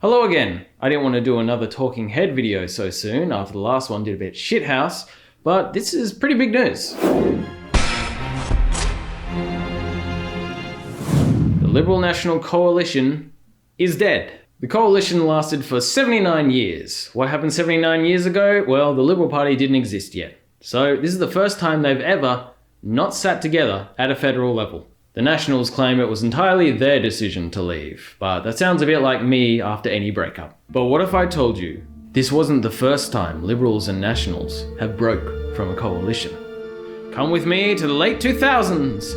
Hello again. I didn't want to do another talking head video so soon after the last one did a bit shithouse, but this is pretty big news. The Liberal National Coalition is dead. The coalition lasted for 79 years. What happened 79 years ago? Well, the Liberal Party didn't exist yet. So this is the first time they've ever not sat together at a federal level. The Nationals claim it was entirely their decision to leave, but that sounds a bit like me after any breakup. But what if I told you this wasn't the first time Liberals and Nationals have broke from a coalition? Come with me to the late 2000s.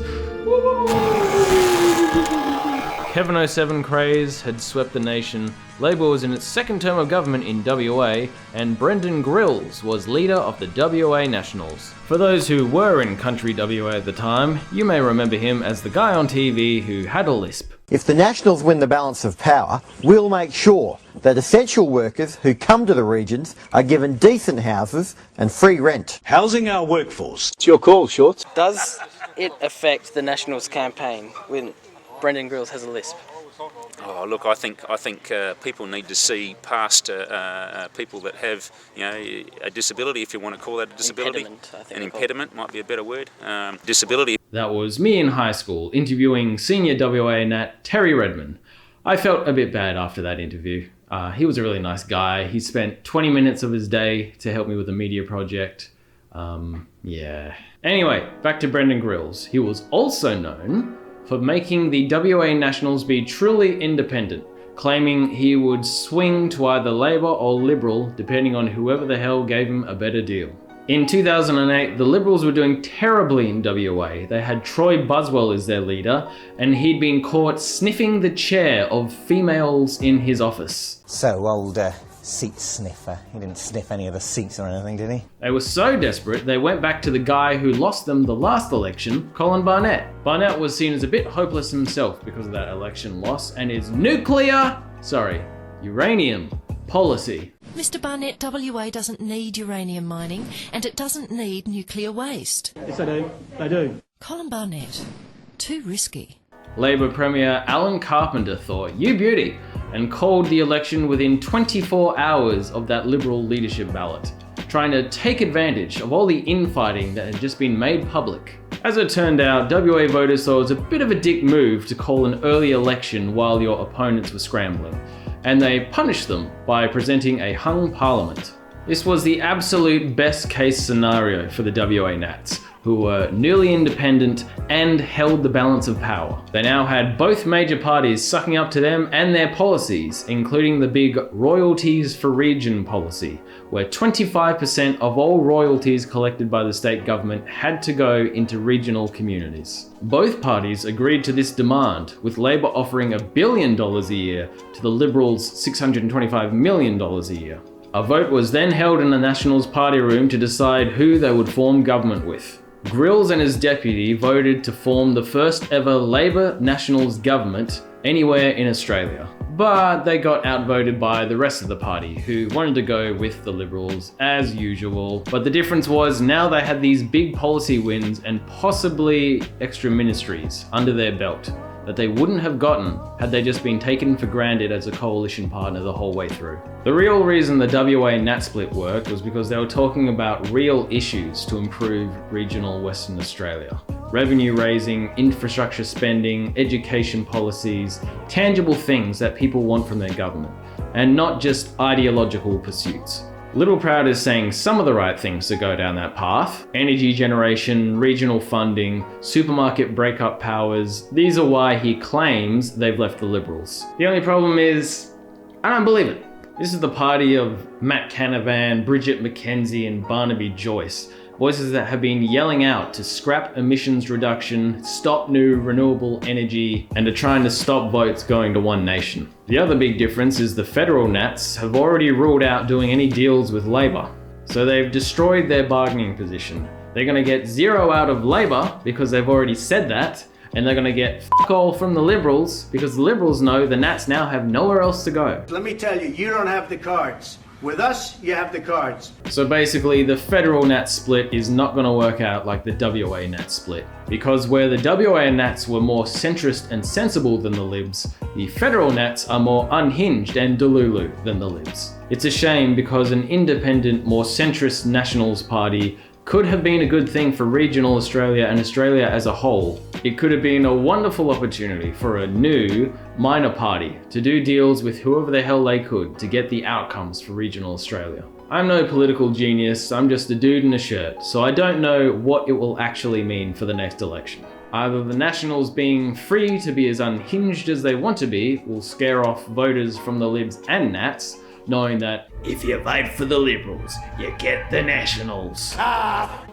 Kevin 07 craze had swept the nation, Labor was in its second term of government in WA, and Brendan Grills was leader of the WA Nationals. For those who were in country WA at the time, you may remember him as the guy on TV who had a lisp. If the Nationals win the balance of power, we'll make sure that essential workers who come to the regions are given decent houses and free rent. Housing our workforce. It's your call, Shorts. Does it affect the Nationals campaign when Brendan Grills has a lisp? Oh, look, I think people need to see past people that have, a disability, if you want to call that a disability. An impediment might be a better word. Disability. That was me in high school, interviewing senior WA Nat Terry Redman. I felt a bit bad after that interview. He was a really nice guy. He spent 20 minutes of his day to help me with a media project. Anyway, back to Brendan Grills. He was also known for making the WA Nationals be truly independent, claiming he would swing to either Labor or Liberal depending on whoever the hell gave him a better deal. In 2008, the Liberals were doing terribly in WA. They had Troy Buswell as their leader, and he'd been caught sniffing the chair of females in his office. So old seat sniffer. He didn't sniff any of the seats or anything, did he? They were so desperate, they went back to the guy who lost them the last election, Colin Barnett. Barnett was seen as a bit hopeless himself because of that election loss and his uranium policy. Mr. Barnett, WA doesn't need uranium mining, and it doesn't need nuclear waste. Yes, they do. They do. Colin Barnett, too risky. Labor Premier Alan Carpenter thought, "You beauty," and called the election within 24 hours of that Liberal leadership ballot, trying to take advantage of all the infighting that had just been made public. As it turned out, WA voters saw it was a bit of a dick move to call an early election while your opponents were scrambling, and they punished them by presenting a hung parliament. This was the absolute best case scenario for the WA Nats, who were newly independent and held the balance of power. They now had both major parties sucking up to them and their policies, including the big royalties for region policy, where 25% of all royalties collected by the state government had to go into regional communities. Both parties agreed to this demand, with Labor offering $1 billion a year to the Liberals $625 million a year. A vote was then held in the Nationals party room to decide who they would form government with. Grills and his deputy voted to form the first ever Labor Nationals government anywhere in Australia. But they got outvoted by the rest of the party, who wanted to go with the Liberals as usual. But the difference was now they had these big policy wins and possibly extra ministries under their belt that they wouldn't have gotten had they just been taken for granted as a coalition partner the whole way through. The real reason the WA Nat split worked was because they were talking about real issues to improve regional Western Australia. Revenue raising, infrastructure spending, education policies, tangible things that people want from their government, and not just ideological pursuits. Littleproud is saying some of the right things to go down that path. Energy generation, regional funding, supermarket breakup powers. These are why he claims they've left the Liberals. The only problem is, I don't believe it. This is the party of Matt Canavan, Bridget McKenzie and Barnaby Joyce. Voices that have been yelling out to scrap emissions reduction, stop new renewable energy, and are trying to stop votes going to One Nation. The other big difference is the federal Nats have already ruled out doing any deals with Labor. So they've destroyed their bargaining position. They're going to get zero out of Labor because they've already said that, and they're going to get fuck all from the Liberals because the Liberals know the Nats now have nowhere else to go. Let me tell you, you don't have the cards. With us, you have the cards. So basically, the federal Nats split is not going to work out like the WA Nats split. Because where the WA Nats were more centrist and sensible than the Libs, the federal Nats are more unhinged and delulu than the Libs. It's a shame because an independent, more centrist Nationals party could have been a good thing for regional Australia and Australia as a whole. It could have been a wonderful opportunity for a new, minor party to do deals with whoever the hell they could to get the outcomes for regional Australia. I'm no political genius, I'm just a dude in a shirt, so I don't know what it will actually mean for the next election. Either the Nationals being free to be as unhinged as they want to be will scare off voters from the Libs and Nats, knowing that if you vote for the Liberals, you get the Nationals.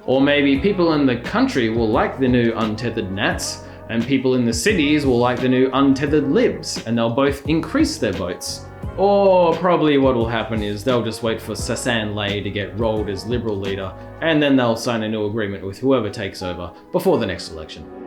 Or maybe people in the country will like the new untethered Nats, and people in the cities will like the new untethered Libs, and they'll both increase their votes. Or probably what will happen is they'll just wait for Sasan Lay to get rolled as Liberal leader, and then they'll sign a new agreement with whoever takes over before the next election.